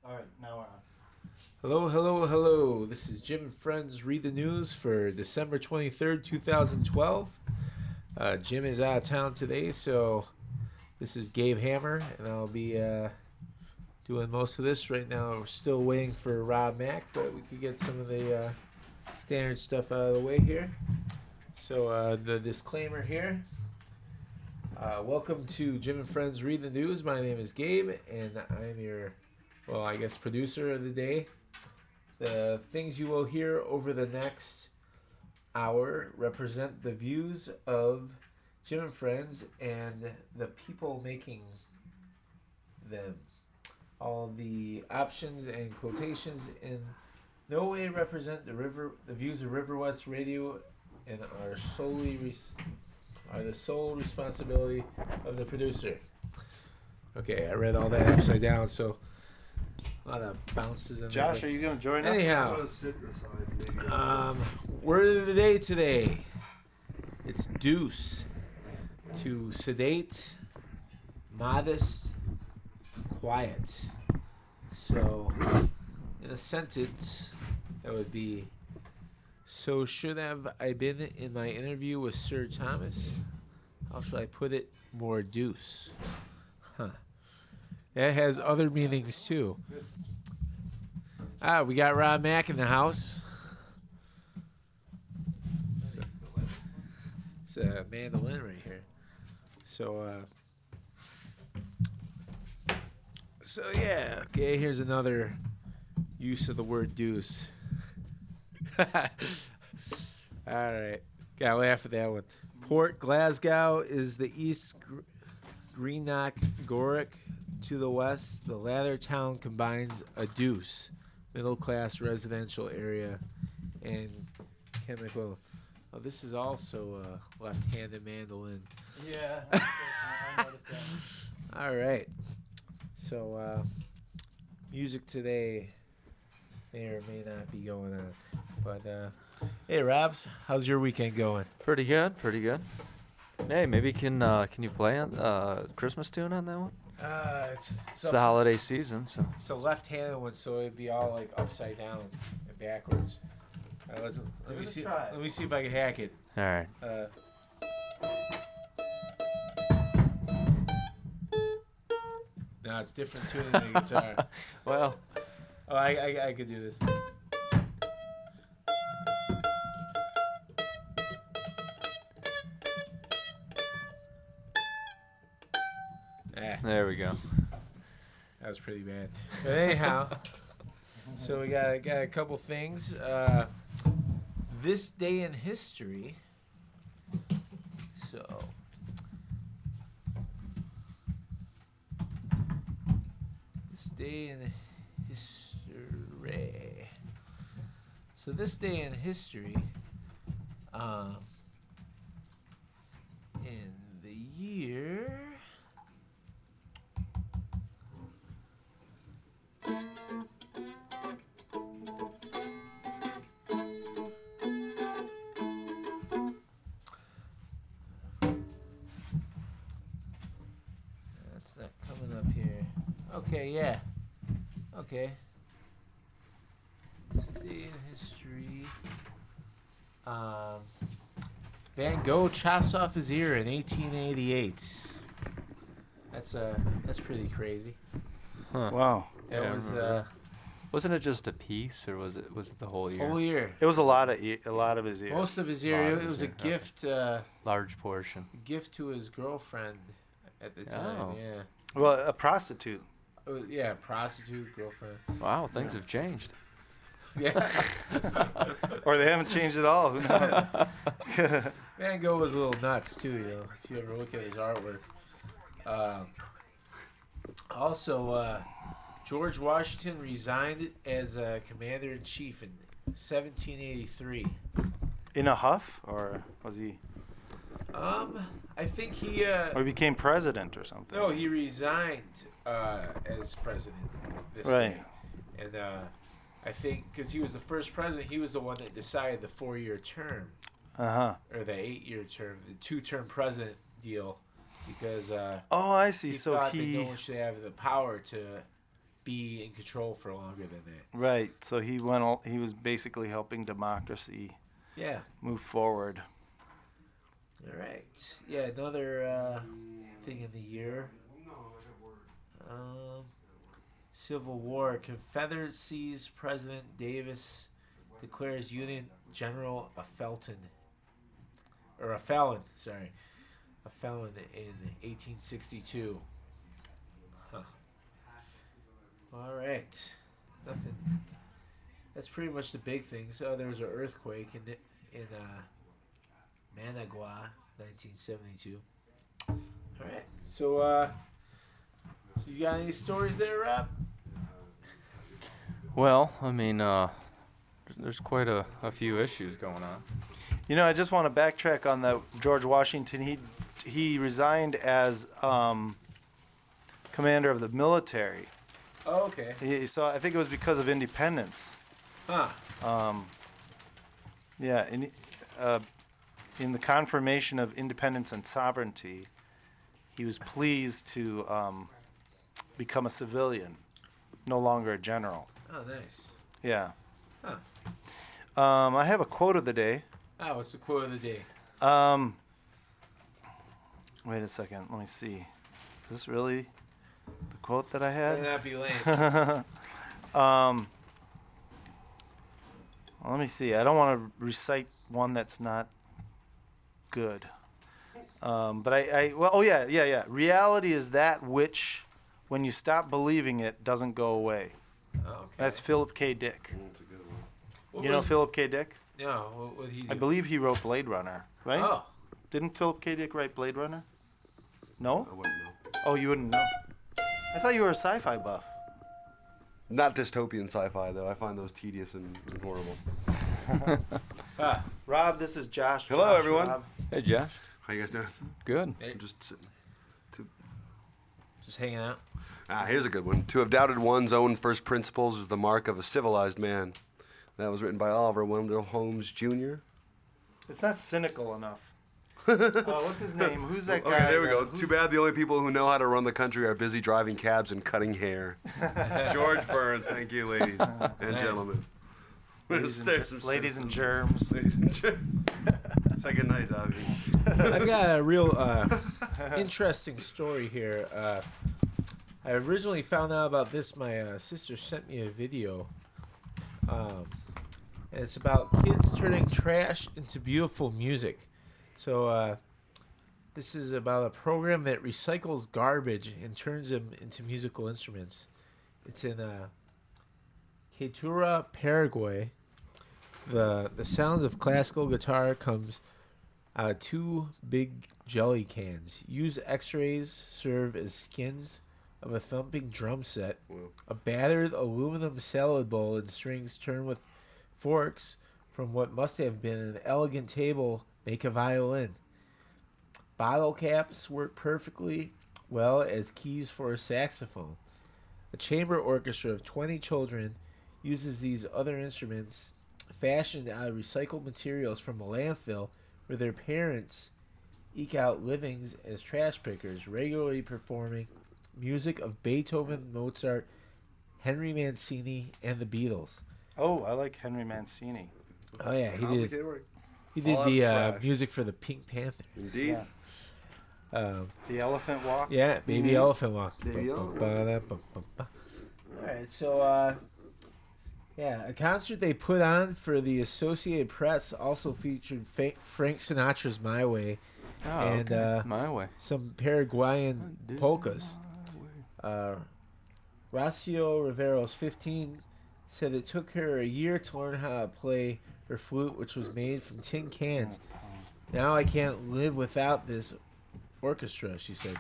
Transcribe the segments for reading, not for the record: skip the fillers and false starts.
All right, now we're on. Hello, hello, hello. This is Jim and Friends Read the News for December 23rd, 2012. Jim is out of town today, so this is Gabe Hammer, and I'll be doing most of this right now. We're still waiting for Rob Mack, but we could get some of the standard stuff out of the way here. So, the disclaimer here. Welcome to Jim and Friends Read the News. My name is Gabe, and I'm your, producer of the day. The things you will hear over the next hour represent the views of Jim and Friends and the people making them. All the options and quotations in no way represent the views of River West Radio and are the sole responsibility of the producer. Okay, I read all that upside down, so a lot of bounces in Josh, there. are you going to join us? Anyhow, word of the day today. It's deuce. To sedate, modest, quiet. So, in a sentence, that would be, so should have I been in my interview with Sir Thomas? How should I put it? More deuce. Huh. That has other meanings too. We got Rob Mack in the house. It's a mandolin right here. So yeah. Okay, here's another use of the word deuce. All right. Gotta laugh at that one. Port Glasgow is the east. Greenock Gorick to the west. The latter town combines a deuce, middle-class residential area, and chemical. Oh, this is also a left-handed mandolin. Yeah, I noticed that. All right. So, music today may or may not be going on. But, hey, Robs, how's your weekend going? Pretty good, pretty good. Hey, maybe can you play on Christmas tune on that one? It's The holiday season, so. It's a left-handed one, so it'd be all like upside down and backwards. Let me see. try. Let me see if I can hack it. All right. No, it's different tuning than the guitar. Well, Oh, I could do this. there we go. That was pretty bad. But anyhow, so we got a couple things. This day in history. So. This day in history. So this day in history, in the year. That's not coming up here. Okay, yeah. Okay. This day in history. Van Gogh chops off his ear in 1888. That's pretty crazy. Huh. Wow. That Yeah, I was remember. Wasn't it just a piece, or was it the whole year? whole year. It was a lot of his ear. Most of his Lot ear. of It his was a ear, okay. gift. Large portion. Gift to his girlfriend at the time. Oh. Yeah. Well, a prostitute. Yeah, prostitute girlfriend. Wow, things have changed. Yeah. Or they haven't changed at all. Who knows? Van Gogh was a little nuts too, you know. If you ever look at his artwork. Also, George Washington resigned as commander in chief in 1783. In a huff, or was he? I think he. Or he became president or something. No, he resigned as president this Right. day. And I think because he was the first president, he was the one that decided the 4-year term Uh-huh. or the 8-year term, the 2-term president deal, because Oh, I see. he So thought that no he. one should have the power to be in control for longer than that. Right. So he was basically helping democracy Yeah. move forward. All right. Yeah, another thing in the year. Civil War. Confederacy's President Davis declares Union General a felon in 1862. Huh. All right. Nothing. That's pretty much the big things. Oh, there was an earthquake in Managua, 1972. All right. So you got any stories there, Rob? Well, I mean, there's quite a few issues going on. You know, I just want to backtrack on that. George Washington, he resigned as commander of the military. Oh, okay. So I think it was because of independence. Huh. Yeah, in the confirmation of independence and sovereignty, he was pleased to become a civilian, no longer a general. Oh, nice. Yeah. Huh. I have a quote of the day. Oh, what's the quote of the day? Wait a second. Let me see. Is this really the quote that I Better had? not be lame. Let me see. I don't want to recite one that's not good. But yeah. Reality is that which, when you stop believing it, doesn't go away. Okay. That's Philip K. Dick. That's a good one. What You know was- Philip K. Dick? No, what did he do? I believe he wrote Blade Runner, right? Oh, Didn't Philip K. Dick write Blade Runner? No? I wouldn't know. Oh, you wouldn't know. I thought you were a sci-fi buff. Not dystopian sci-fi though. I find those tedious and horrible. ah, Rob, this is Josh. Hello, Josh, everyone. Rob. Hey, Josh. How you guys doing? Good. hey, I'm just sitting. just hanging out. Here's a good one. To have doubted one's own first principles is the mark of a civilized man. That was written by Oliver Wendell Holmes Jr. It's not cynical enough. What's his name? Who's that guy? Okay, there we go. Who's- Too bad the only people who know how to run the country are busy driving cabs and cutting hair. George Burns, thank you, ladies and Nice. gentlemen. Ladies, There's some and, ladies and cynicism. germs. Ladies and germs. Second night, Avi. I've got a real interesting story here. I originally found out about this. My sister sent me a video. And it's about kids turning trash into beautiful music. So this is about a program that recycles garbage and turns them into musical instruments. It's in Quechua, Paraguay. The sounds of classical guitar comes out of two big jelly cans. Used X-rays serve as skins of a thumping drum set. Wow. A battered aluminum salad bowl and strings turned with forks from what must have been an elegant table make a violin. Bottle caps work perfectly well as keys for a saxophone. A chamber orchestra of 20 children uses these other instruments fashioned out of recycled materials from a landfill where their parents eke out livings as trash pickers, regularly performing music of Beethoven, Mozart, Henry Mancini, and the Beatles. Oh, I like Henry Mancini. Oh yeah, he did. Complicated work. He did All the out trash. music for the Pink Panther. Indeed. Yeah. The Elephant Walk. Yeah, Baby Elephant Walk. Baby Elephant. All right, so yeah, a concert they put on for the Associated Press also featured Frank Sinatra's "My Way" Oh, and okay. My way. some Paraguayan polkas. Rocio Riveros, 15, said it took her a year to learn how to play her flute, which was made from tin cans. Now I can't live without this orchestra, she said.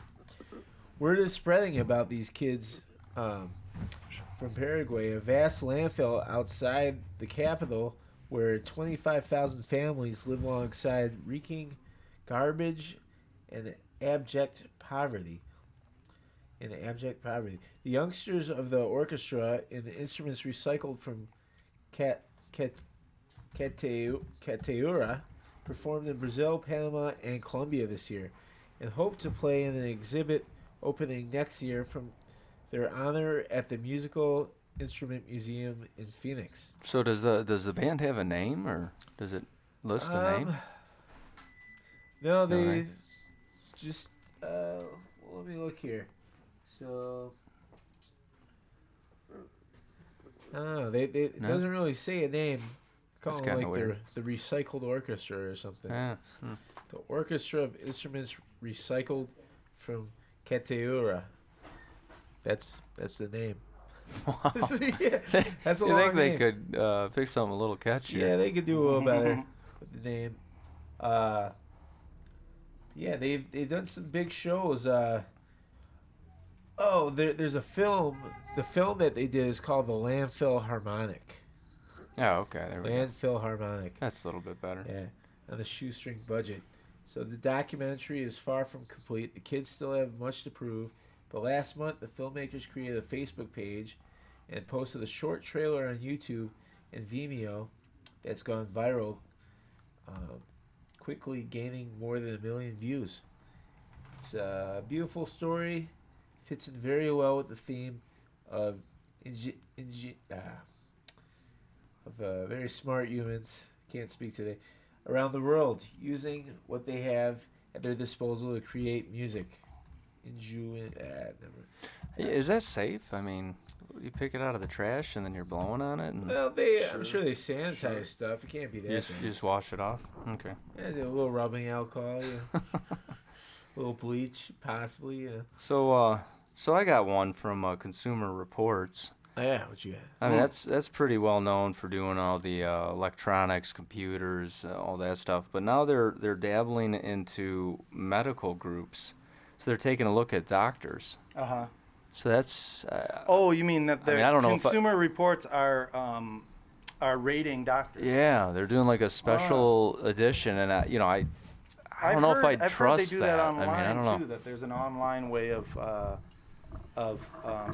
Word is spreading about these kids from Paraguay, a vast landfill outside the capital where 25,000 families live alongside reeking garbage and abject poverty. The youngsters of the orchestra and the instruments recycled from Cateura performed in Brazil, Panama, and Colombia this year, and hope to play in an exhibit opening next year from their honor at the Musical Instrument Museum in Phoenix. So does the band have a name, or does it list a name? No, they Alright. just let me look here. So I don't know. It No? doesn't really say a name. Call That's them kinda like weird. the Recycled Orchestra or something. Yeah. The Orchestra of Instruments Recycled from Kateura. That's the name. Wow. Yeah, that's a You long think they name. could pick something a little catchier? Yeah, they could do a little better with the name. Yeah, they've done some big shows. There's a film. The film that they did is called The Landfill Harmonic. Oh, okay. There we go. Landfill Harmonic. That's a little bit better. Yeah, on the shoestring budget. So the documentary is far from complete. The kids still have much to prove. But last month, the filmmakers created a Facebook page and posted a short trailer on YouTube and Vimeo that's gone viral, quickly gaining more than 1 million views. It's a beautiful story, fits in very well with the theme of very smart humans, can't speak today, around the world, using what they have at their disposal to create music. Is that safe? I mean, you pick it out of the trash and then you're blowing on it, and Well, I'm sure they sanitize stuff. It can't be that you just wash it off. Okay. Yeah, do a little rubbing alcohol, yeah. A little bleach, possibly. Yeah. So I got one from Consumer Reports. Oh, yeah, what you got? I mean, that's pretty well known for doing all the electronics, computers, all that stuff. But now they're dabbling into medical groups. So they're taking a look at doctors. Uh-huh. So that's. Oh, you mean that the I don't know if Consumer Reports are rating doctors? Yeah, they're doing like a special edition, and I don't know if I'd I've trust heard they do that. that online I mean, I don't too. know. That there's an online way of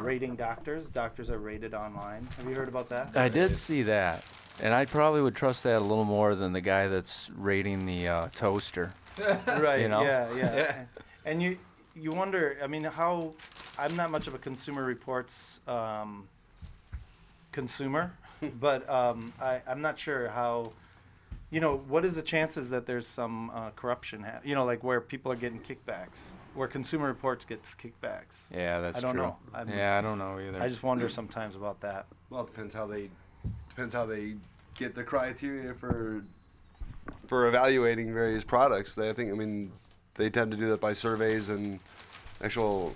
rating doctors. Doctors are rated online. Have you heard about that? I did see that, and I probably would trust that a little more than the guy that's rating the toaster. Right. You know? Yeah. And you wonder. I mean, how? I'm not much of a Consumer Reports consumer, but I'm not sure how. What is the chances that there's some corruption? Like where people are getting kickbacks, where Consumer Reports gets kickbacks. Yeah, that's I don't true. know. I don't know either. I just wonder sometimes about that. Well, it depends how they get the criteria for evaluating various products. They tend to do that by surveys and actual.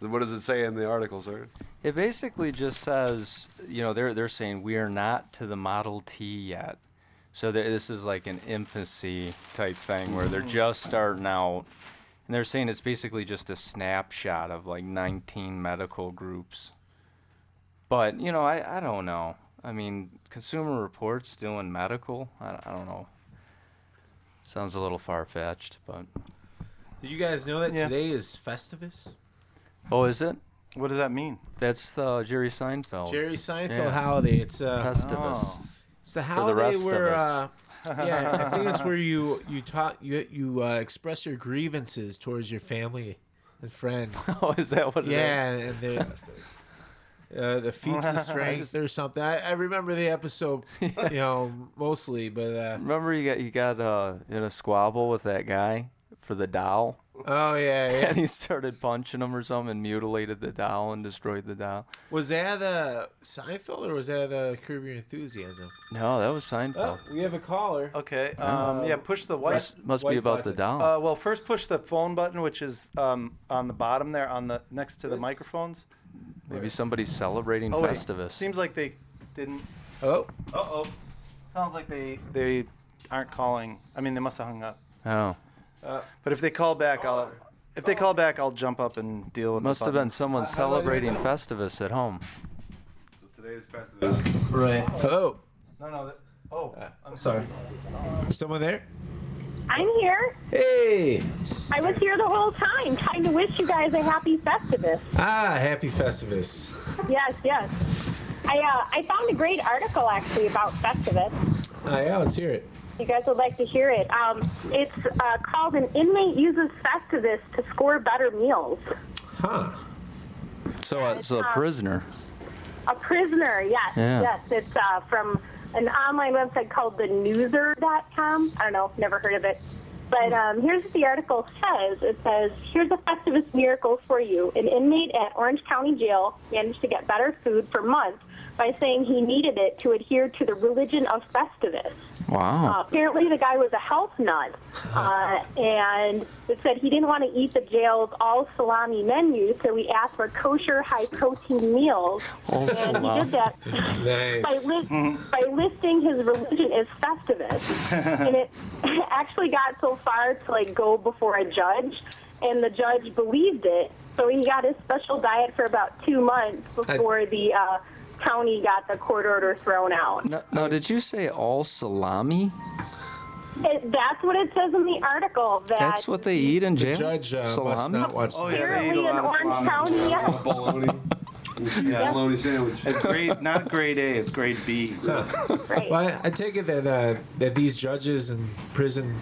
What does it say in the article, sir? It basically just says, they're saying we are not to the Model T yet. So this is like an infancy type thing where they're just starting out. And they're saying it's basically just a snapshot of like 19 medical groups. But, I don't know. I mean, Consumer Reports doing medical, I don't know. Sounds a little far-fetched, but... Did you guys know that Yeah. today is Festivus? Oh, is it? What does that mean? That's Jerry Seinfeld. Jerry Seinfeld Yeah. holiday. It's Festivus. Oh. it's the the holiday rest of where us. yeah, I think it's where you express your grievances towards your family and friends. Oh, is that what it is? Yeah, and the feats of strength or something. I remember the episode, mostly, but Remember you got in a squabble with that guy for the doll? oh yeah. And he started punching him or something and mutilated the doll and destroyed the doll. Was that Seinfeld or was that Curb Your Enthusiasm? No, that was Seinfeld. Oh, we have a caller. Okay. Push the white. Must be white about the button. doll. Well, first push the phone button, which is on the bottom there, next to the microphones. Maybe somebody's celebrating Oh, wait. Festivus. Seems like they didn't. Oh, Uh-oh. Sounds like they aren't calling. I mean, they must have hung up. Oh, But if they call back, I'll jump up and deal with must the have button. been someone celebrating Festivus at home. So today's Festivus. Right. hello. No. I'm sorry. Someone there? I'm here. Hey. I was here the whole time trying to wish you guys a happy Festivus. Happy Festivus. Yes. I found a great article actually about Festivus. Yeah, let's hear it. You guys would like to hear it. It's called "An Inmate Uses Festivus to Score Better Meals." Huh. So a prisoner. A prisoner, yes. Yeah. Yes, it's from an online website called thenewser.com. I don't know, never heard of it. But here's what the article says. It says, here's a Festivus miracle for you. An inmate at Orange County Jail managed to get better food for months by saying he needed it to adhere to the religion of Festivus. Wow. Apparently the guy was a health nut, and it said he didn't want to eat the jail's all-salami menu, so he asked for kosher, high-protein meals. All And salami. he did that by listing his religion as Festivus. And it actually got so far to, like, go before a judge, and the judge believed it. So he got his special diet for about 2 months before the county got the court order thrown out. Now, did you say all salami? That's what it says in the article. That's what they eat in The jail? judge must Salami? not watch. Oh, yeah, they eat Apparently a in lot of Orange salami. County, yeah. Bologna. Yeah. Bologna sandwich. It's grade, not grade A, it's grade B. Right. Well, I take it that that these judges and prison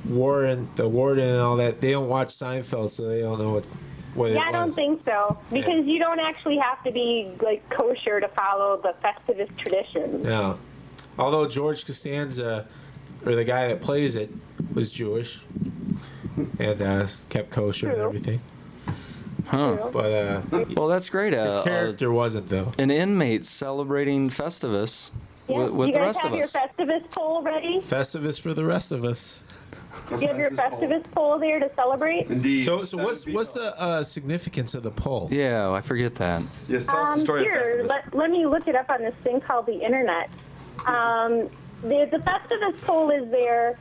warden and all that, they don't watch Seinfeld, so they don't know what it Yeah, I don't was. think so. Because you don't actually have to be, like, kosher to follow the Festivus traditions. No. Although George Costanza, or the guy that plays it, was Jewish and kept kosher and True. everything. Huh. But Well, that's great. his character wasn't, though. An inmate celebrating Festivus Yeah. with you the guys rest have of your us. Festivus pole ready? Festivus for the rest of us. Do you have your Festivus pole there to celebrate? Indeed. So Seven what's feet what's tall. the significance of the poll? Yeah, I forget that. Yes, tell us the story Here, of Festivus. let me look it up on this thing called the internet. The Festivus pole is there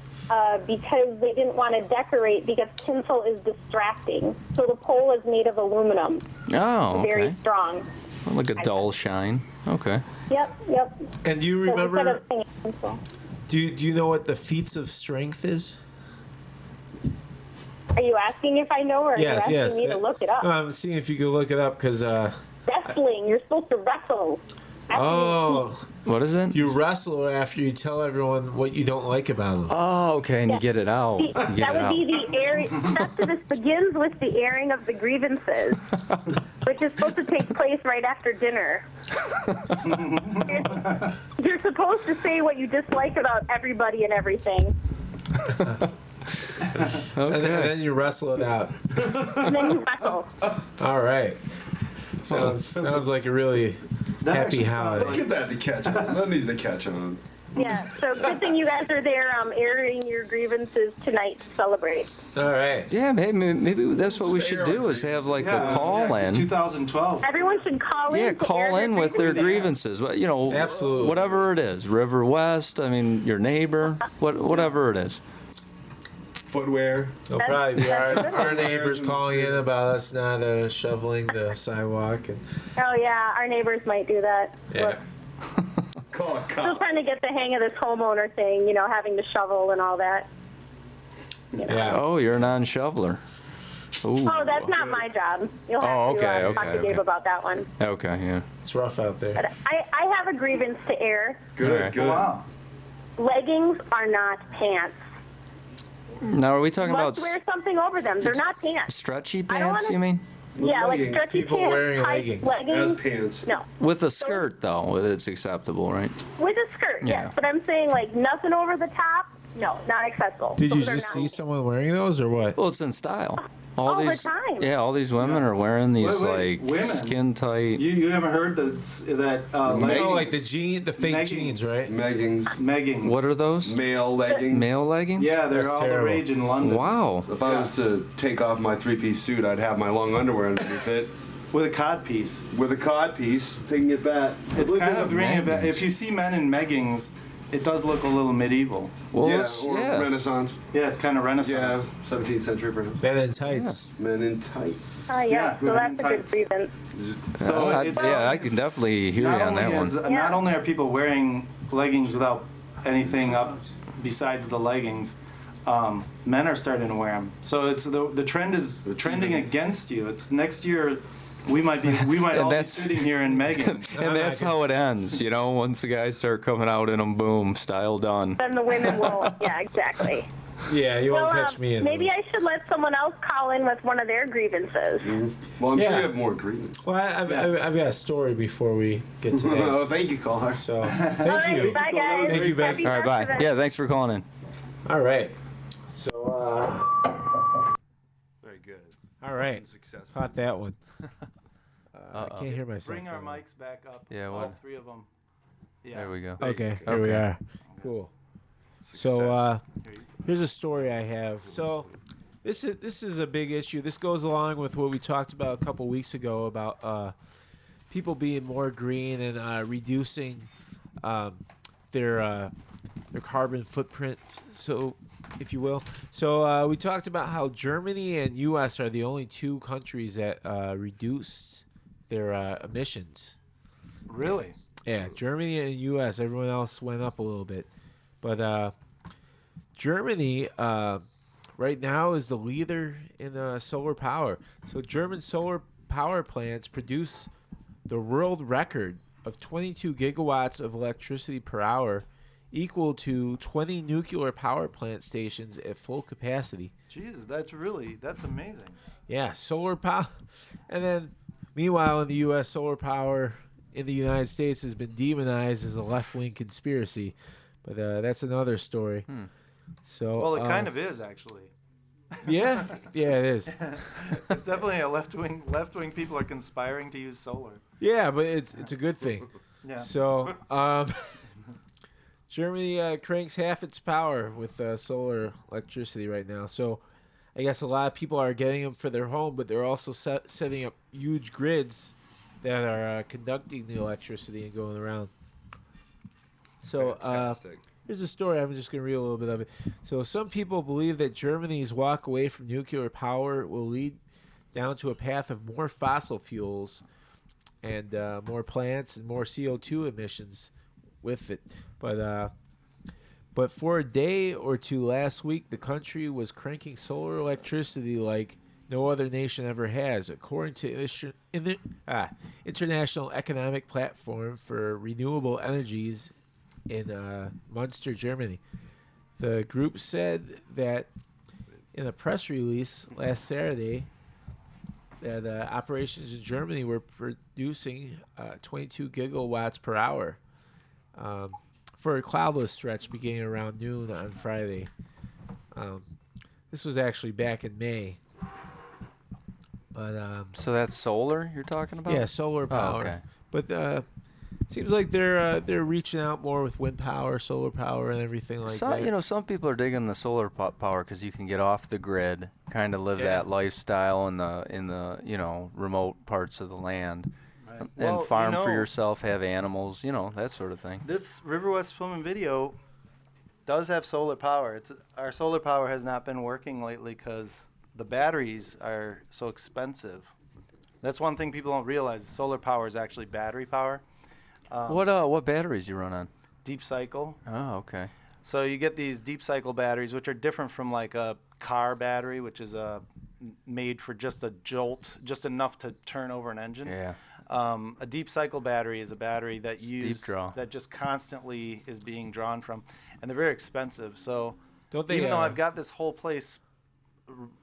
because they didn't want to decorate because tinsel is distracting. So the pole is made of aluminum, Oh, very okay. strong. Like a dull shine. Okay. Yep. And do you So instead remember? of saying tinsel. Do you know what the feats of strength is? Are you asking if I know, or are you asking me to look it up? No, I'm seeing if you could look it up because. Wrestling. You're supposed to wrestle. Oh, What is it? you wrestle after you tell everyone what you don't like about them. Oh, okay, and you get it out. You get That it would out. be the airing. Festivus begins with the airing of the grievances, which is supposed to take place right after dinner. You're supposed to say what you dislike about everybody and everything, And then you wrestle it out. and then you wrestle. All right. Sounds like a really happy holiday. Let's get that to catch on. That needs to catch on. Yeah. So good thing you guys are there, airing your grievances tonight to celebrate. All right. Yeah, maybe that's what we should do is have like a call in. 2012. Everyone should call in. Yeah, to air call in with their grievances. grievances. You know, Absolutely. whatever it is, River West. I mean, your neighbor, whatever it is. Footwear. It'll probably be our neighbors calling in about us not shoveling the sidewalk. And, Oh yeah, our neighbors might do that. yeah. Call a Still cop. trying to get the hang of this homeowner thing, having to shovel and all that. Yeah. Oh, you're a non-shoveler. Ooh. Oh, that's not my job. You'll have Oh, to okay, talk to okay, Dave okay. about that one. Okay, yeah. It's rough out there. But I have a grievance to air. Good, Alright. good. Wow. Leggings are not pants. Now, are we talking You about must wear something over them. They're not pants. stretchy I don't pants, wanna- you mean? Yeah, like Leggings. stretchy People pants. wearing tight leggings. As leggings. pants. No, With a skirt, though, it's acceptable, right? with a skirt, Yeah. yes. But I'm saying like nothing over the top. No, not acceptable. Did you Those are just not see pants. someone wearing those or what? Well, it's in style. All the these, time. Yeah, all these women are wearing these Wait, like women? skin tight. You haven't heard that Oh, leggings, like the fake Leggings. jeans, right? Meggings. meggings. What are those? Male leggings. Male leggings? Yeah, they're That's all terrible. the rage in London. Wow. If I was to take off my three-piece suit, I'd have my long underwear underneath it With a cod piece. with a cod piece, taking it back. It's Look kind at of them. ringing a bell. If you see men in meggings, it does look a little medieval. Well, Yeah, it's- or yeah. Renaissance. Yeah, it's kind of Yeah, Renaissance. 17th century perhaps. Men in tights. Men in tights. Oh yeah, Yeah, so women that's in a good tights. grievance. So I it's, can definitely hear you not on only that one. is, not only are people wearing leggings without anything up besides the leggings, men are starting to wear them. So it's the trend is trending against you. It's next year. We might all be that's- sitting here in meggings. And that's how it ends, once the guys start coming out in them, boom, style done. Then the women will. Yeah, exactly. Yeah, you won't Well, catch me in maybe those. I should let someone else call in with one of their grievances. Well, I'm sure Yeah. you have more agreements. Well, I've got a story before we get to that. Oh, thank you, caller. So, All thank right, you. bye guys. Thank you, Becky. Happy All right, bye. Festivus. Yeah, thanks for calling in. All right. So, Very good. all right. Successful. Caught that one. I can't hear myself. Bring our very well. mics back up. Yeah, all what? 3 of them. Yeah. There we go. Okay, here we Okay. are. Cool. So, here's a story I have. So, this is a big issue. This goes along with what we talked about a couple weeks ago about people being more green and reducing their carbon footprint, so if you will. So we talked about how Germany and U.S. are the only 2 countries that reduced their emissions. Really? Yeah, Germany and U.S. Everyone else went up a little bit, but Germany right now is the leader in solar power. So German solar power plants produce the world record of 22 gigawatts of electricity per hour, equal to 20 nuclear power plant stations at full capacity. Jesus, that's amazing. Yeah, solar power. And then, meanwhile, in the U.S., solar power in the United States has been demonized as a left-wing conspiracy. But that's another story. So, Well, it kind of is actually. Yeah, yeah, it is. It's definitely a left-wing people are conspiring to use solar. Yeah, but it's a good thing. Yeah. So, Germany cranks half its power with solar electricity right now. So, I guess a lot of people are getting them for their home, but they're also setting up huge grids that are conducting the electricity and going around. So, Fantastic. here's a story. I'm just going to read a little bit of it. So, some people believe that Germany's walk away from nuclear power will lead down to a path of more fossil fuels and more plants and more CO2 emissions with it. But for a day or two last week, the country was cranking solar electricity like no other nation ever has, according to International Economic Platform for Renewable Energies in Munster, Germany. The group said that in a press release last Saturday that operations in Germany were producing 22 gigawatts per hour for a cloudless stretch beginning around noon on Friday. This was actually back in May. But So that's solar you're talking about? yeah, solar power. okay. But seems like they're reaching out more with wind power, solar power, and everything like that. You know, some people are digging the solar power because you can get off the grid, kind of live that lifestyle in the remote parts of the land, and Well, farm for yourself, have animals, that sort of thing. This River West Film and Video does have solar power. Our solar power has not been working lately because the batteries are so expensive. That's one thing people don't realize. Solar power is actually battery power. What batteries you run on? Deep cycle. Oh, okay. So you get these deep cycle batteries, which are different from like a car battery, which is made for just a jolt, just enough to turn over an engine. Yeah. A deep cycle battery is a battery that draw. that just constantly is being drawn from, and they're very expensive. So Don't they, even though I've got this whole place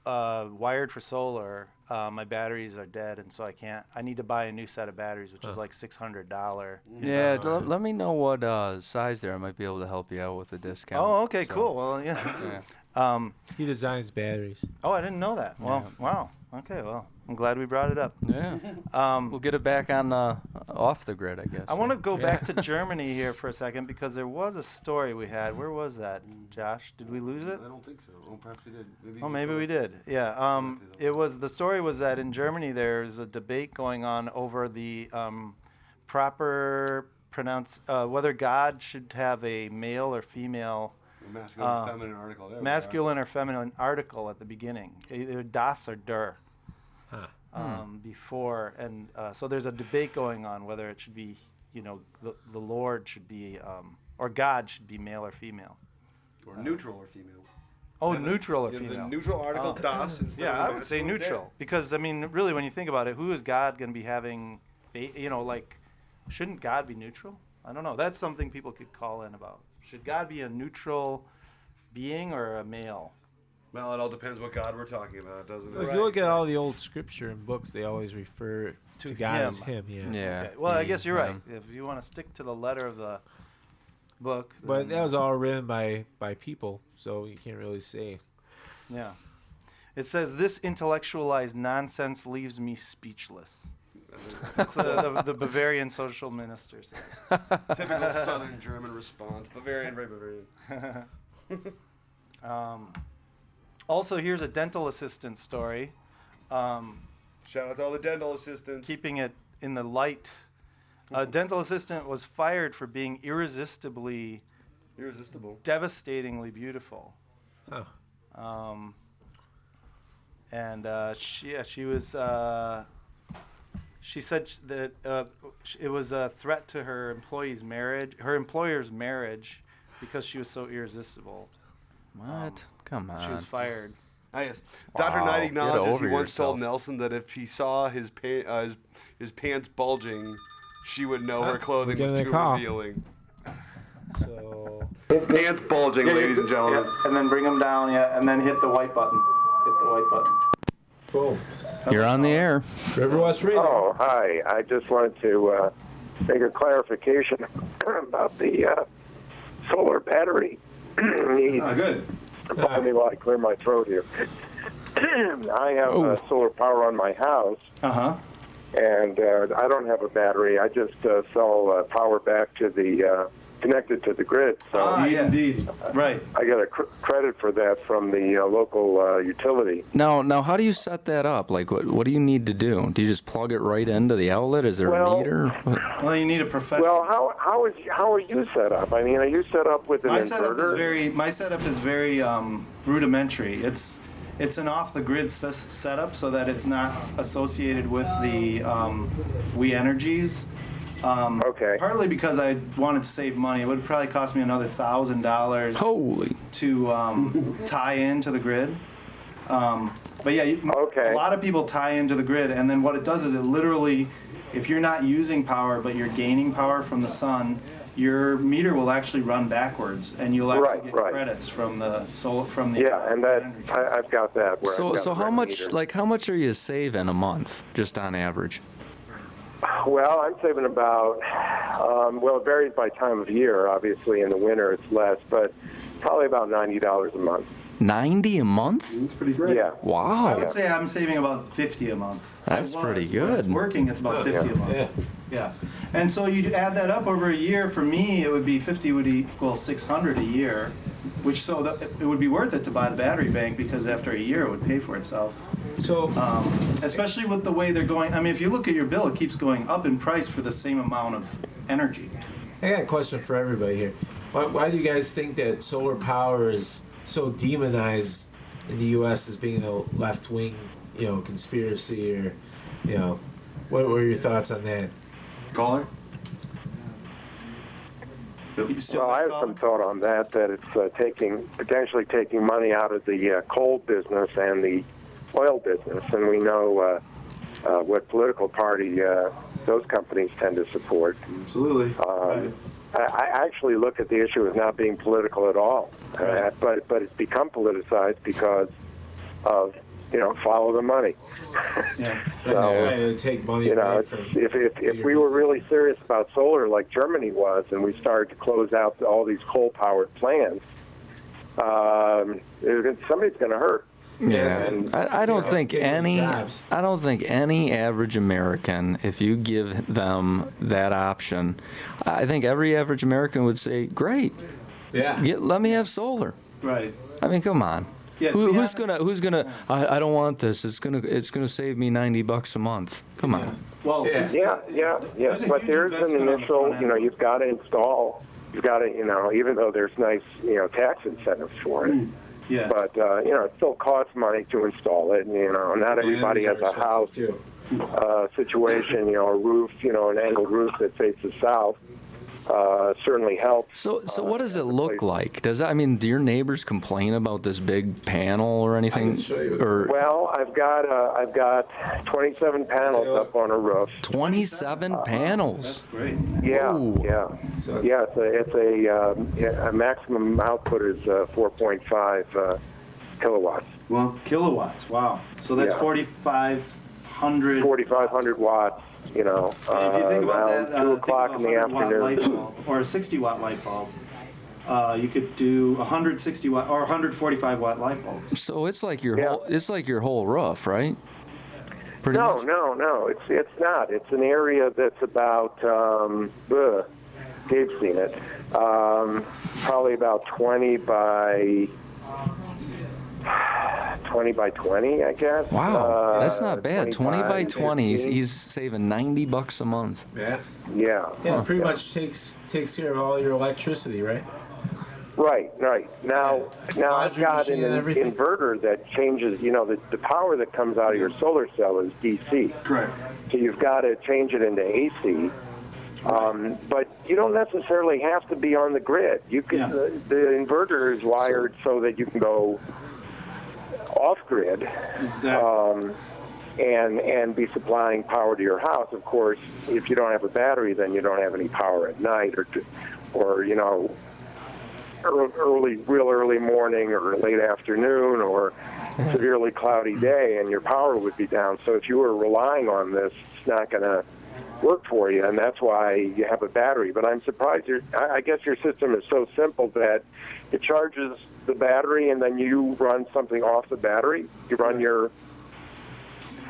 wired for solar, my batteries are dead, and so I need to buy a new set of batteries, which is like $600. Yeah, let me know what size there. I might be able to help you out with a discount. Oh, okay, So, cool. Well, yeah. Yeah. he designs batteries. Oh, I didn't know that. Well, wow. Okay, well, I'm glad we brought it up. Yeah. We'll get it back on off the grid, I guess. I want to go back to Germany here for a second because there was a story we had. Where was that, Josh? Did we lose it? I don't think so. Oh, perhaps we did. Maybe we did. Yeah. The story was that in Germany there's a debate going on over the proper whether God should have a male or female. Masculine, feminine article. There Masculine or feminine article at the beginning, either das or der. Before, and so there's a debate going on whether it should be, the Lord should be, or God should be male or female. Or neutral or female. Oh, neutral or The female. neutral article, das. instead Yeah, of I would say masculine, neutral der. because really, when you think about it, who is God going to be having? Shouldn't God be neutral? I don't know. That's something people could call in about. Should God be a neutral being or a male? Well, it all depends what God we're talking about, doesn't it? If you look at all the old scripture and books, they always refer to God as Him. Yeah. Yeah. Okay. Well, I he, guess you're right. him. If you want to stick to the letter of the book. But then- that was all written by people, so you can't really say. Yeah. It says, this intellectualized nonsense leaves me speechless. That's the Bavarian social minister said. Typical Southern German response. Bavarian, very Bavarian. Also, here's a dental assistant story. Shout out to all the dental assistants. Keeping it in the light. A dental assistant was fired for being irresistibly, Irresistible. devastatingly beautiful. Huh. And she was. She said that it was a threat to her employer's marriage, because she was so irresistible. What? Come on. She was fired. Ah, yes. Wow, Dr. Knight get acknowledges he over once told yourself. Nelson that if he saw his pants bulging, she would know her We're clothing was getting a too call. revealing. So Pants bulging, ladies and gentlemen. And then bring them down, and then hit the white button. Hit the white button. boom. You're on the air. River West Radio. Oh, hi. I just wanted to make a clarification about the solar battery. Good. Let me while I clear my throat here. I have solar power on my house, and I don't have a battery. I just sell power back to the connected to the grid. So Indeed. Right. I get a credit for that from the local utility. Now, how do you set that up? Like, what do you need to do? Do you just plug it right into the outlet? Is there Well- a meter? Well, you need a professional. Well, how are you set up? I mean, are you set up with an My inverter? setup is very rudimentary. It's an off-the-grid setup, so that it's not associated with the We Energies. Okay. Partly because I wanted to save money. It would probably cost me another $1,000 Holy. to tie into the grid. But yeah, Okay. a lot of people tie into the grid, and then what it does is it literally, if you're not using power but you're gaining power from the sun, your meter will actually run backwards, and you'll actually get Right. credits from the solar from the Yeah, and that energy. I've got that. Where I've So, got so the how red much, meter. like, how much are you saving a month, just on average? Well, I'm saving about. Well, it varies by time of year. Obviously, in the winter it's less, but probably about $90 a month. 90 a month? That's pretty great. Yeah. I Wow. would say I'm saving about 50 a month. That's Well, pretty when it's good. working, it's about 50 a month. Yeah. Yeah. And so you add that up over a year, for me, it would be 50 would equal 600 a year, which so that it would be worth it to buy the battery bank, because after a year it would pay for itself. So Especially with the way they're going. I mean, if you look at your bill, it keeps going up in price for the same amount of energy. I got a question for everybody here. Why do you guys think that solar power is so demonized in the U.S. as being a left-wing, conspiracy, or, what were your thoughts on that? Caller? You still Well, I have got some Colin? thought on that. That it's potentially taking money out of the coal business and the oil business, and we know what political party those companies tend to support. Absolutely. I actually look at the issue as not being political at all, but it's become politicized because of follow the money. Yeah. So Take money away it's, from if we were really serious about solar, like Germany was, and we started to close out all these coal-powered plants, somebody's going to hurt. Yeah. And, I don't think taking any. jobs. I don't think any average American, if you give them that option, I think every average American would say, "Great, Yeah. let me have solar." Right. I mean, come on. Yeah, Who's gonna? I don't want this. It's gonna save me $90 a month. Come on. Well, Yeah. it's- yeah. There's a But huge there's an investment on the initial, front end. you've got to install. You've got to, even though there's nice, tax incentives for it. Yeah. But, it still costs money to install it. And, not everybody has a house Too. situation, a roof, an angled roof that faces south. certainly helps. So what does it look like? Does that, I mean, do your neighbors complain about this big panel or anything? I can show you. Or Well, I've got 27 panels up on a roof. 27 panels. That's great. Yeah, Ooh. yeah, So yeah. A maximum output is 4.5 kilowatts. Well, kilowatts. Wow. So that's Yeah. 4,500. 4,500 watts. You know, If you think about around that, 2 think o'clock of in a the 100-watt light afternoon. bulb or a 60-watt light bulb. You could do 160 watt or 145 watt light bulbs. So it's like your Yeah. whole, it's like your whole roof, right? Pretty No, much. no. It's not. It's an area that's about. Gabe's seen it. Probably about 20 by 20, I guess. Wow, that's not bad. 20 by 25, 20, 15. he's saving $90 a month. yeah, Yeah. yeah, pretty Yeah. much takes care of all your electricity, right? Right. Now I've Laundry got machine and an everything? inverter that changes. You know, the power that comes out of your solar cell is DC. Correct. So you've got to change it into AC. But you don't necessarily have to be on the grid. You can. Yeah. The inverter is wired so that you can go off grid. Exactly. And be supplying power to your house. Of course, if you don't have a battery, then you don't have any power at night, or you know, real early morning or late afternoon or severely cloudy day, and your power would be down. So if you were relying on this, it's not going to work for you, and that's why you have a battery. But I'm surprised. I guess your system is so simple that it charges the battery, and then you run something off the battery. You run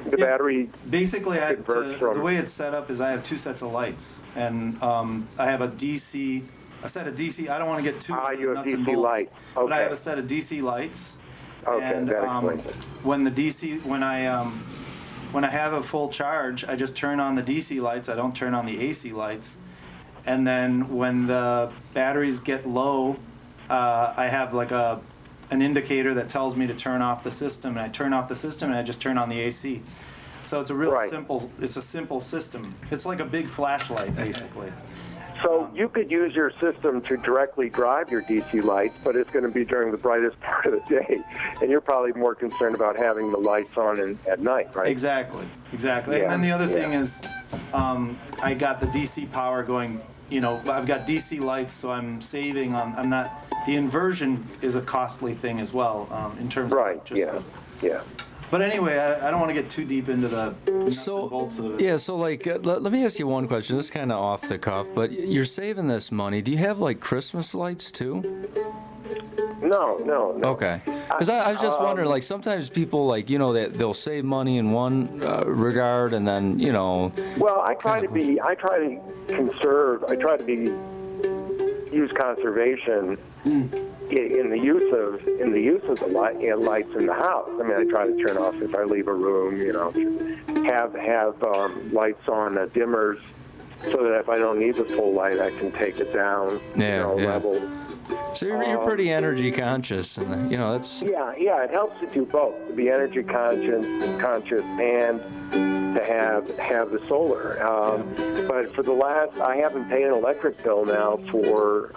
the battery. Basically, I have converts to, from- the way it's set up is I have two sets of lights, and I have a set of DC. I don't want to get too into You the have nuts and DC bolts, lights. but I Okay. have a set of DC lights. Okay, and that explains it. when I have a full charge, I just turn on the DC lights. I don't turn on the AC lights. And then when the batteries get low, I have like an indicator that tells me to turn off the system, and I turn off the system and I just turn on the AC. So it's a real Right. simple system. It's like a big flashlight, basically. So you could use your system to directly drive your DC lights, but it's going to be during the brightest part of the day, and you're probably more concerned about having the lights on at night, right? Exactly. Yeah, And then the other thing yeah. is, I got the DC power going. You know, I've got DC lights, so I'm saving on. I'm not. The inversion is a costly thing as well, in terms Right, of just. yeah. But anyway, I don't want to get too deep into the nuts and bolts of it. Yeah, so like, let me ask you one question. This is kind of off the cuff, but you're saving this money. Do you have like Christmas lights too? No. Okay. Because I was just wondering, like, sometimes people, like, you know, they'll save money in one regard and then, you know. Well, I try to use conservation in the use of the lights in the house. I mean, I try to turn off if I leave a room, you know, have lights on dimmers, so that if I don't need the full light, I can take it down, level. So you're pretty energy conscious, and you know that's. Yeah, it helps to do both, to be energy conscious, and to have the solar. But for the last, I haven't paid an electric bill now for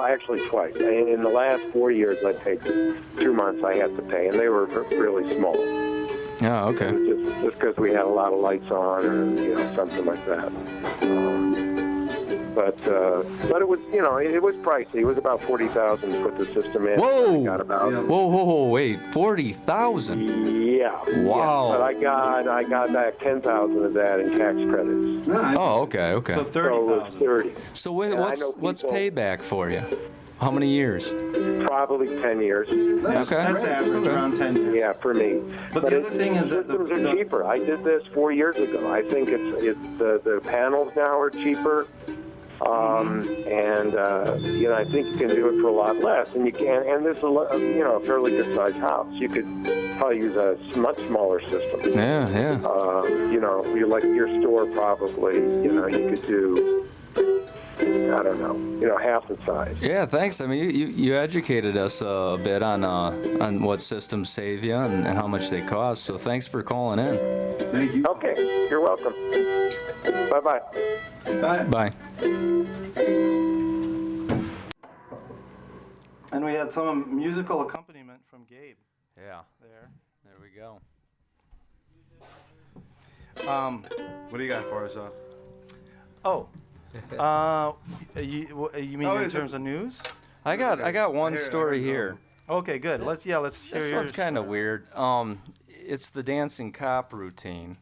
actually twice. In the last 4 years, I paid 2 months. I had to pay, and they were really small. Oh, okay. Just because we had a lot of lights on, or something like that. But it was, it was pricey. It was about $40,000 to put the system in. Whoa! I got about, Wait, 40,000. Yeah. Wow. Yeah, but I got back 10,000 of that in tax credits. Oh, okay. So So it was 30,000. 30. So Yeah, I know what's people- payback for you? How many years? Probably 10 years. That's average, around 10 years. Yeah, for me. But the other thing is that systems are cheaper. I did this 4 years ago. I think the panels now are cheaper. And I think you can do it for a lot less, and this is a fairly good sized house. You could probably use a much smaller system. Yeah. You like your store probably. You could do I don't know, half the size. Yeah, thanks. I mean, you educated us a bit on what systems save you and how much they cost. So thanks for calling in. Thank you. Okay, you're welcome. Bye-bye. Bye. And we had some musical accompaniment from Gabe Yeah, there. there we go. What do you got for us, You mean in terms of news? I got one story here. Okay, good. Let's hear This yours. one's kind of weird. It's the dancing cop routine.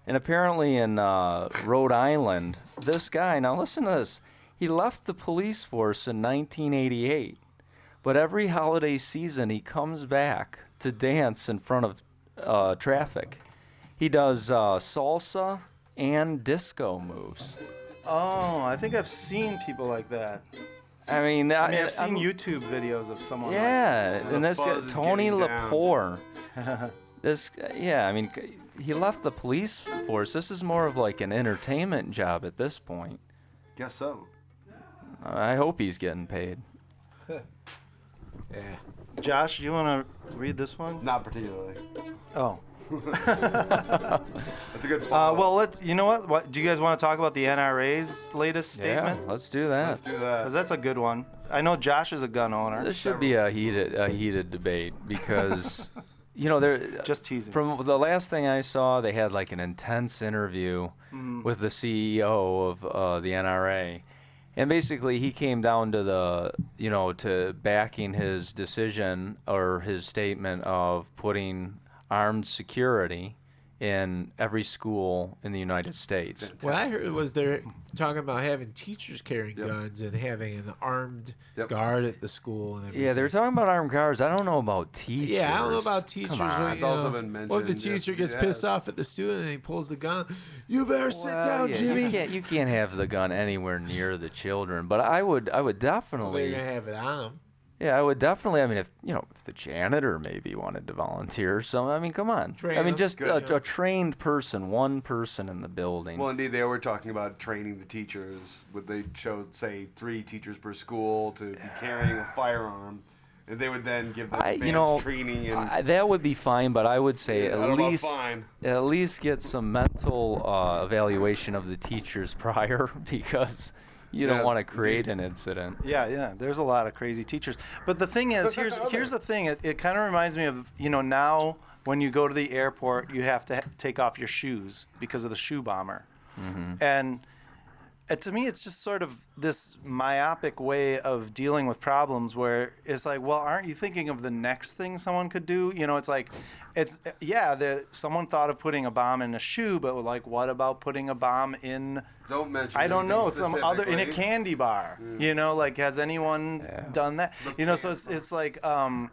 And apparently in Rhode Island, this guy, now listen to this, he left the police force in 1988. But every holiday season, he comes back to dance in front of traffic. He does salsa and disco moves. Oh, I think I've seen people like that. I mean, I've seen YouTube videos of someone yeah, like that. and this guy, buzz is Tony getting down. Lepore. I mean, he left the police force. This is more of like an entertainment job at this point. Guess so. I hope he's getting paid. Yeah. Josh, do you want to read this one? Not particularly. Oh. That's a good follow-up. Well, you know what? Do you guys want to talk about the NRA's latest statement? Yeah, let's do that. Let's do that. Because that's a good one. I know Josh is a gun owner. This should be a heated debate because, they're Just teasing. from the last thing I saw, they had like an intense interview with the CEO of the NRA. And basically, he came down to to backing his decision or his statement of putting armed security in every school in the United States. What I heard was they're talking about having teachers carrying guns and having an armed guard at the school and everything. Yeah, they're talking about armed cars. I don't know about teachers. Yeah, I don't know about teachers. Come on. It's also been mentioned. What if the teacher gets pissed off at the student and he pulls the gun? You better sit down, yeah, Jimmy. You can't have the gun anywhere near the children. But I would Well, definitely. they're gonna have it on them. Yeah, I would definitely. I mean, if the janitor maybe wanted to volunteer, so I mean, come on. Train I mean, them. just Good. a trained person, one person in the building. Well, indeed, they were talking about training the teachers. Would they show, say, 3 teachers per school to be carrying a firearm, and they would then give them advanced training and. that would be fine, but I would say I don't know about fine. at least get some mental evaluation of the teachers prior, because you don't want to create an incident. Yeah, there's a lot of crazy teachers. But the thing is, here's the thing. It kind of reminds me of, now when you go to the airport, you have to take off your shoes because of the shoe bomber. And to me, it's just sort of this myopic way of dealing with problems where it's like, well, aren't you thinking of the next thing someone could do? It's like, someone thought of putting a bomb in a shoe, but like, what about putting a bomb in, Don't mention. I don't know, some other, in a specifically. candy bar? Like, has anyone done that? So it's like, or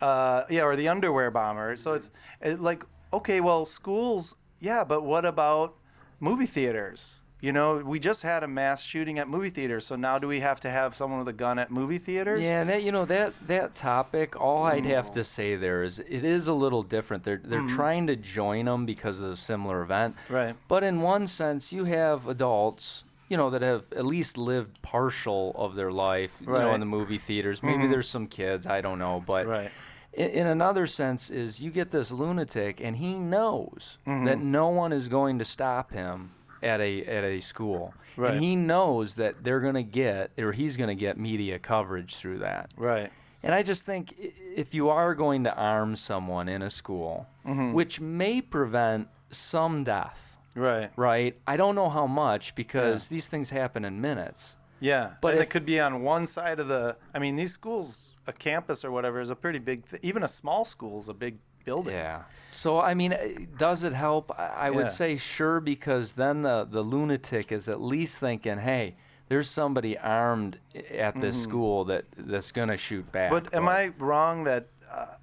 the underwear bomber. So it's like, okay, well, schools, but what about movie theaters? We just had a mass shooting at movie theaters, so now do we have to have someone with a gun at movie theaters? Yeah, and that topic, all I'd have to say there is it is a little different. They're trying to join them because of the similar event. Right. But in one sense, you have adults, that have at least lived partial of their life, Right. in the movie theaters. Maybe there's some kids, I don't know, but Right. in another sense is you get this lunatic and he knows that no one is going to stop him at a school. Right. And he knows that he's going to get media coverage through that. Right. And I just think if you are going to arm someone in a school, which may prevent some death, right? I don't know how much, because these things happen in minutes. Yeah, But and if- it could be on one side of these schools, a campus or whatever, is a pretty big, even a small school is a big building. Yeah. So, I mean, does it help? I would say sure, because then the lunatic is at least thinking, hey, there's somebody armed at this school that's going to shoot back. But am I wrong that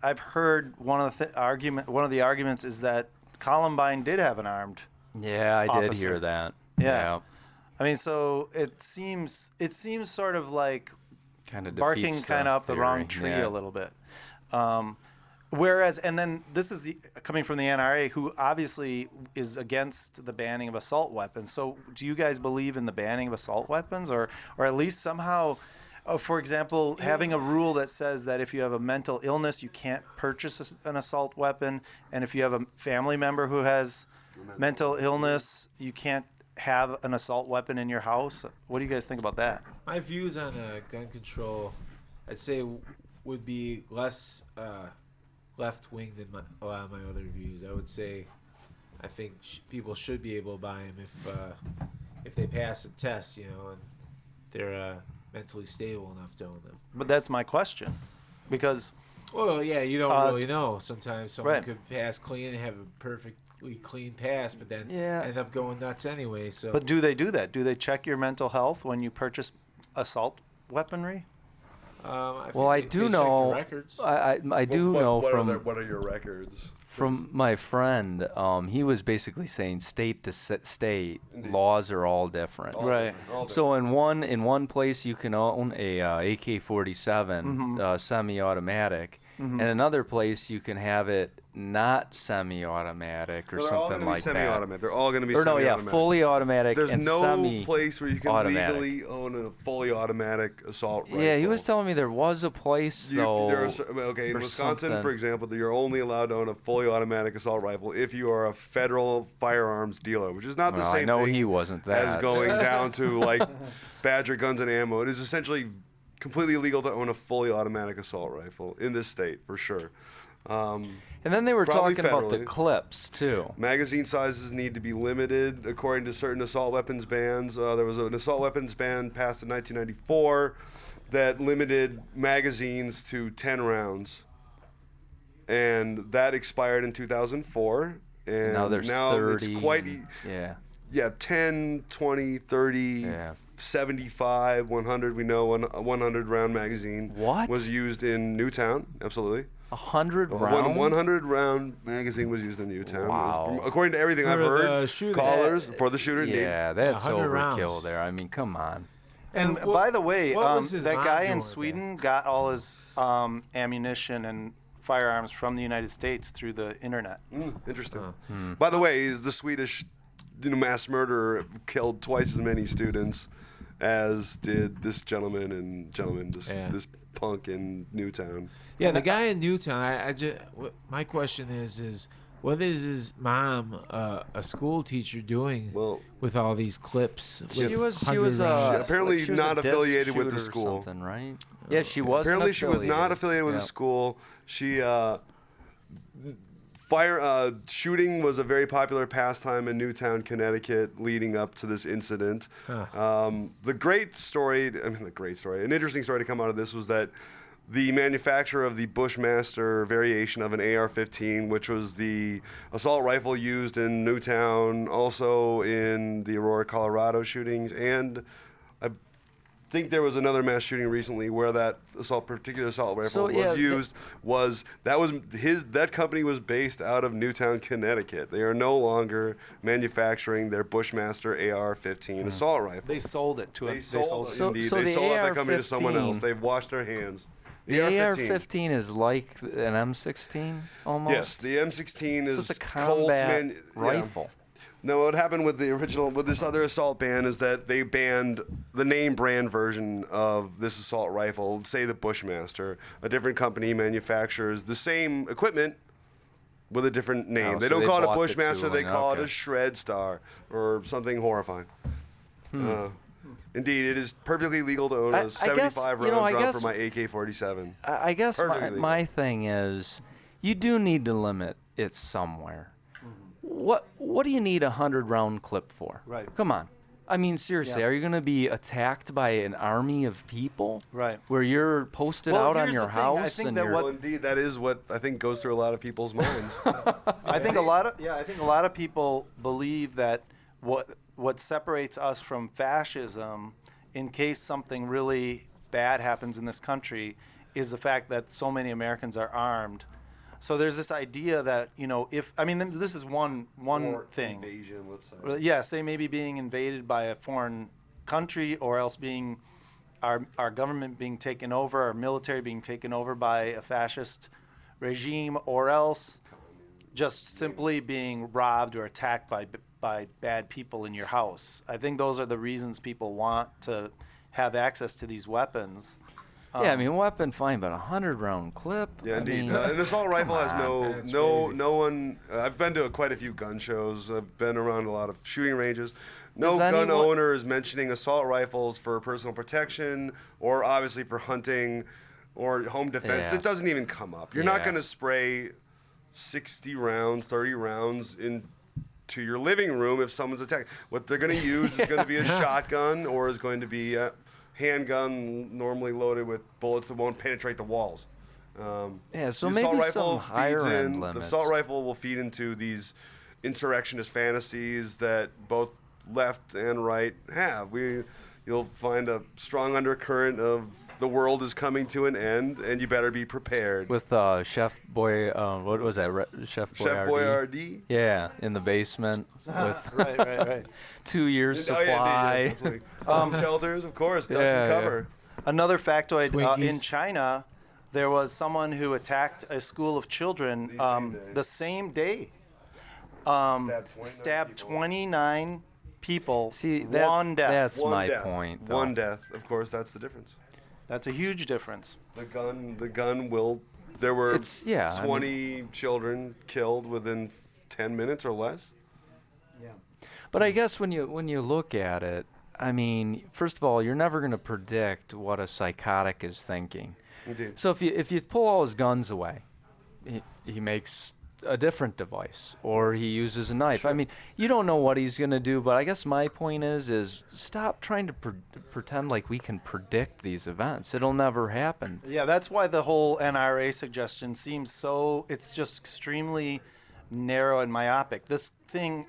I've heard one of the arguments is that Columbine did have an armed. Yeah, I did officer. hear that. Yeah. I mean, so it seems sort of like Kind of barking kind of up the wrong tree yeah. a little bit. Whereas, and then this is coming from the NRA, who obviously is against the banning of assault weapons. So, do you guys believe in the banning of assault weapons, or at least somehow, for example, having a rule that says that if you have a mental illness, you can't purchase an assault weapon, and if you have a family member who has mental illness, you can't have an assault weapon in your house? What do you guys think about that? My views on gun control, I'd say, would be less left-wing than a lot of my other views. I would say I think people should be able to buy them if they pass a test, and they're mentally stable enough to own them. But that's my question, because... Well, yeah, you don't really know. Sometimes someone right. could pass clean and have a perfectly clean pass, but then end up going nuts anyway. So. But do they do that? Do they check your mental health when you purchase assault weaponry? I do know. I do know from. What are your records? From my friend, he was basically saying state to state laws are all different. Right. So in one place you can own a AK-47 semi-automatic, and another place you can have it not semi-automatic or something like that. They're all going to be semi-automatic. Fully automatic. There's and no place where you can automatic. legally own a fully automatic assault rifle. Yeah, he was telling me there was a place though. In Wisconsin, for example, you're only allowed to own a fully automatic assault rifle if you are a federal firearms dealer, which is not the same I know thing he wasn't that. as going down to like Badger Guns and Ammo. It is essentially completely illegal to own a fully automatic assault rifle in this state, for sure. And then they were talking about the clips too. Magazine sizes need to be limited according to certain assault weapons bans. There was an assault weapons ban passed in 1994 that limited magazines to 10 rounds. And that expired in 2004. And now there's 30. It's quite... Yeah, 10, 20, 30, 75, 100. We know a 100 round magazine was used in Newtown. Absolutely. 100 round? 100 round magazine was used in Newtown. Wow. According to everything I've heard, callers for the shooter. Yeah, that's overkill rounds. there. I mean, come on. And by the way, that guy in doing Sweden got all his ammunition and firearms from the United States through the internet. Interesting. By the way, the Swedish mass murderer killed twice as many students as did this gentleman, this punk in Newtown. Yeah, the guy in Newtown. My question is what is his mom, a school teacher, doing with all these clips? She was apparently she was not affiliated with the or school, something, right? Yeah, she was. Apparently, she was not affiliated with the school. She shooting was a very popular pastime in Newtown, Connecticut, leading up to this incident. An interesting story to come out of this was that the manufacturer of the Bushmaster variation of an AR-15, which was the assault rifle used in Newtown, also in the Aurora, Colorado shootings, and I think there was another mass shooting recently where that particular assault rifle was used. That company was based out of Newtown, Connecticut. They are no longer manufacturing their Bushmaster AR-15 assault rifle. They sold it to They sold that company to someone else. They've washed their hands. The AR-15 is like an M16 almost? Yes, the M16 is it's a combat rifle. No, what happened with this other assault ban is that they banned the name brand version of this assault rifle, say the Bushmaster. A different company manufactures the same equipment with a different name. They don't call it a Bushmaster, they call it a Shred Star or something horrifying. Indeed, it is perfectly legal to own a 75-round drum for my AK-47. I guess my thing is, you do need to limit it somewhere. What do you need a 100-round clip for? Right. Come on. I mean, seriously, are you going to be attacked by an army of people? Right. Where you're posted out on your house? I think indeed, that is what I think goes through a lot of people's minds. I think a lot of people believe that what separates us from fascism, in case something really bad happens in this country, is the fact that so many Americans are armed. So there's this idea that, this is one thing. Invasion, let's say. Yeah, say maybe being invaded by a foreign country, or else being our government being taken over, our military being taken over by a fascist regime, or else just simply being robbed or attacked by bad people in your house. I think those are the reasons people want to have access to these weapons. Yeah, I mean, weapon fine, but 100-round clip. Yeah, I indeed. mean, An assault rifle has That's no crazy. one. I've been to quite a few gun shows. I've been around a lot of shooting ranges. No Does gun anyone- owner is mentioning assault rifles for personal protection or obviously for hunting or home defense. Yeah. It doesn't even come up. You're not Yeah. going to spray 60 rounds, 30 rounds into your living room if someone's attacked. What they're going to use is going to be a shotgun or is going to be a handgun normally loaded with bullets that won't penetrate the walls. Yeah, so the maybe assault some rifle higher feeds end in, limits. The assault rifle will feed into these insurrectionist fantasies that both left and right have. You'll find a strong undercurrent of the world is coming to an end, and you better be prepared. With Chef Boy, what was that? Chef Boyardee? Chef Boyardee? Yeah, in the basement with Right. 2 years Oh, yeah, supply. indeed, yes, absolutely. Shelters, of course, duck Yeah, and yeah. cover. Another factoid, in Twinkies. China, there was someone who attacked a school of children the same day. Stabbed 29 people, See, one death. that's One my death. point. Though. One death, of course, that's the difference. That's a huge difference. The gun will. There were It's- yeah, I mean- 20 children killed within 10 minutes or less. But I guess when you look at it, I mean, first of all, you're never going to predict what a psychotic is thinking. Indeed. So if you pull all his guns away, he makes a different device, or he uses a knife. I mean, you don't know what he's going to do, but I guess my point is stop trying to pretend like we can predict these events. It'll never happen. Yeah, that's why the whole NRA suggestion seems so, it's just extremely narrow and myopic. This thing,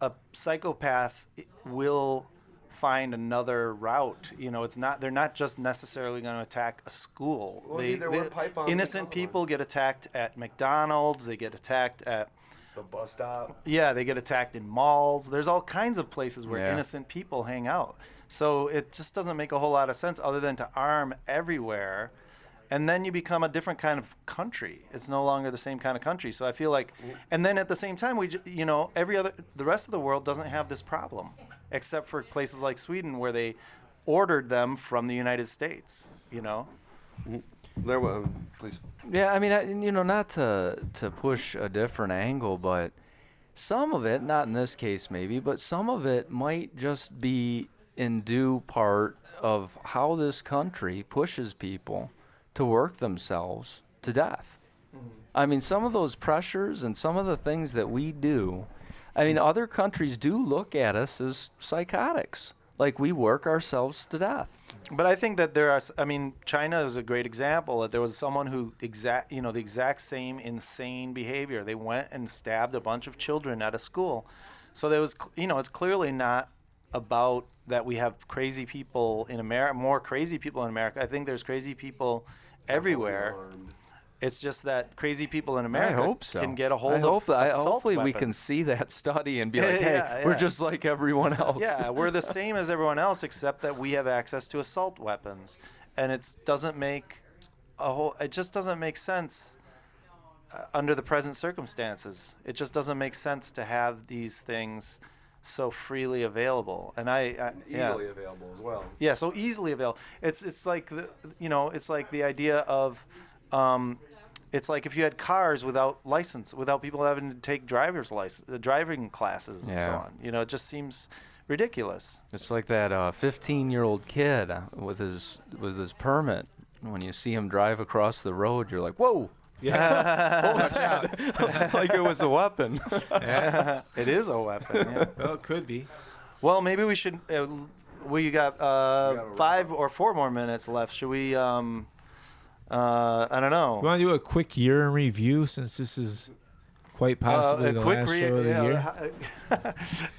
a psychopath will find another route. They're not just necessarily going to attack a school. Well, there were pipe bombs in Innocent Columbine. people get attacked at McDonald's. They get attacked at, The bus stop. they get attacked in malls. There's all kinds of places where Yeah. innocent people hang out. So it just doesn't make a whole lot of sense other than to arm everywhere. And then you become a different kind of country. It's no longer the same kind of country. So I feel like, and then at the same time, the rest of the world doesn't have this problem, except for places like Sweden where they ordered them from the United States. There, please. Yeah, I mean, not to push a different angle, but some of it, not in this case maybe, but some of it might just be in due part of how this country pushes people to work themselves to death. I mean, some of those pressures and some of the things that we do, I mean, other countries do look at us as psychotics, like we work ourselves to death. But I think that China is a great example. That there was someone who the exact same insane behavior. They went and stabbed a bunch of children at a school. So there was, it's clearly not about that we have crazy people in America, more crazy people in America. I think there's crazy people everywhere. It's just that crazy people in America I hope so. can get a hold of assault hopefully we weapons. can see that study and be like, hey, Yeah, we're yeah. just like everyone else. Yeah, we're the same as everyone else, except that we have access to assault weapons, and it just doesn't make sense under the present circumstances. It just doesn't make sense to have these things so freely available, and Easily available as well. yeah, so easily available. It's like the idea of. It's like if you had cars without license, without people having to take driving classes and so Yeah. on. It just seems ridiculous. It's like that 15-year-old kid with his permit. When you see him drive across the road, you're like, whoa. Yeah. What was that? Like it was a weapon. Yeah. It is a weapon. Yeah. Well, it could be. Well, maybe we should. We got 5 or 4 more minutes left. Should we? I don't know. You want to do a quick year in review since this is quite possibly the last show of the year?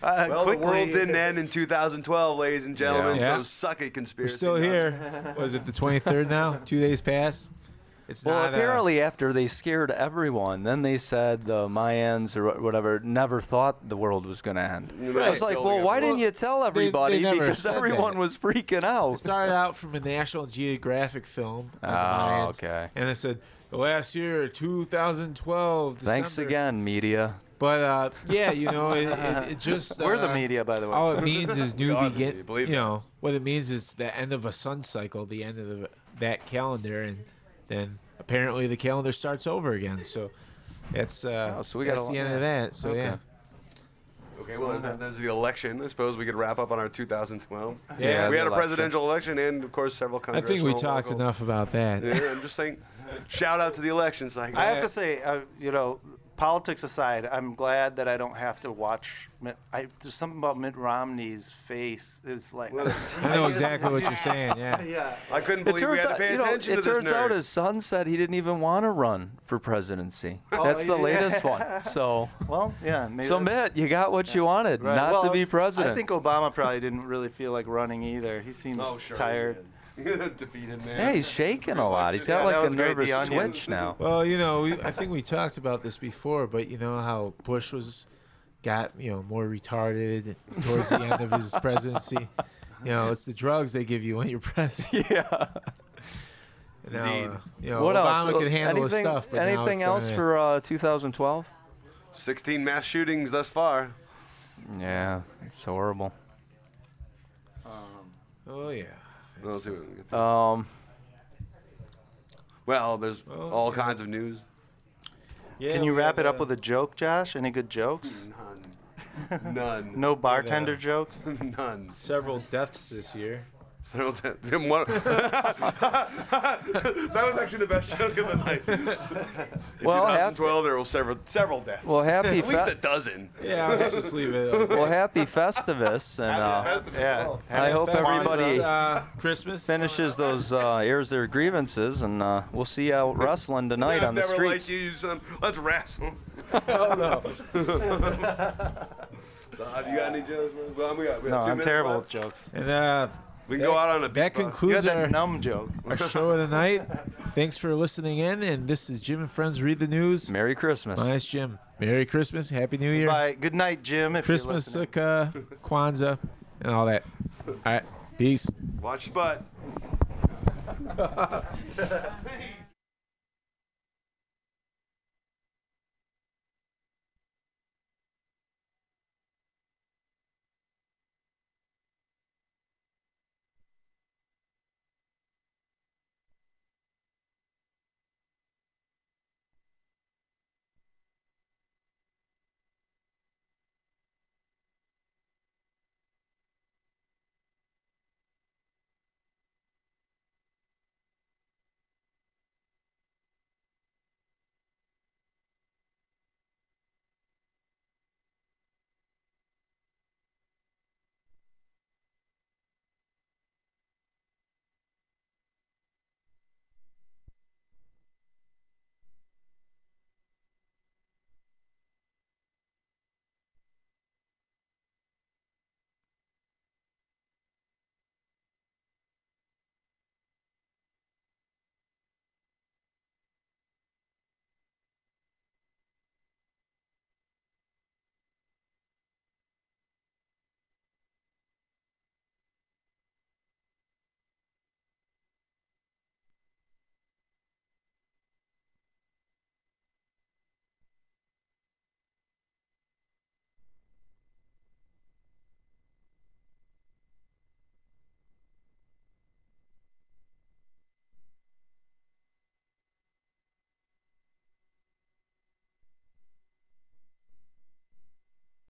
Well, the world didn't end in 2012, ladies and gentlemen, Yeah. so suck it, We're conspiracy. still nuts. here. Was it the 23rd now? 2 days past? It's Well, not. apparently after they scared everyone, then they said the Mayans or whatever never thought the world was going to end. Right. It's like, well, why didn't you tell everybody? never Because said everyone that. was freaking It out. started out from a National Geographic film. on the Oh, Mayans, okay. And it said, The last year, 2012. Thanks December. again, media. But yeah, you know, it just We're the media, by the way. all it means is new We are the begin. media, believe You it. know what it means is the end of a sun cycle, the end of that calendar, and then apparently the calendar starts over again. So that's so we got that's a the lot- end of that. So Okay. yeah. Okay, well, there's the election. I suppose we could wrap up on our 2012. Yeah, we the had a election. presidential election and, of course, several I congressional. think we talked local- enough about that. Yeah, I'm just saying. Shout out to the election cycle. I have to say, you know, politics aside, I'm glad that I don't have to watch. There's something about Mitt Romney's face. It's like I know exactly what you're saying. Yeah. yeah. I couldn't believe we had to pay attention it to this turns out nerd. his son said he didn't even want to run for presidency. That's the yeah. latest one. So, Well, yeah. Maybe so that's- Mitt, you got what you wanted, right. not Well, to be president. I think Obama probably didn't really feel like running either. He seems Oh, sure. tired. Defeated man. yeah, he's shaking a lot. He's got Yeah, that like a was great, nervous The Onion. twitch now. Well, you know, I think we talked about this before, but you know how Bush got more retarded towards the end of his presidency. You know, it's the drugs they give you when you're president. Yeah. Now, Indeed. What Obama else? can handle his anything, stuff. But now anything it's else for 2012? 16 mass shootings thus far. Yeah, it's horrible. Oh yeah. Let's see what we get to. Well, there's Well, all yeah. kinds of news. Yeah, Can you we wrap had, it up with a joke, Josh? Any good jokes? None. No bartender jokes? None. several deaths this year? That was actually the best joke of the night. In Well, 2012, there were several deaths. Well, happy At least a dozen. Yeah, let's just leave it. well, happy Festivus, and Yeah. I hope everybody Christmas finishes those airs their grievances, and we'll see you out wrestling tonight I've on the never streets. liked you, son. Let's wrestle. Oh no. Have you got any jokes? Well, we got No, 2 I'm minutes terrible left. with jokes. And We can go out on a that You had concludes that our numb joke. show of the night. Thanks for listening in, and this is Jim and Friends Read the News. Merry Christmas. My name's Jim. Merry Christmas, Happy New Year, Bye. Good night, Jim. If Christmas, you're listening. Kwanzaa, and all that. All right, peace. Watch your butt.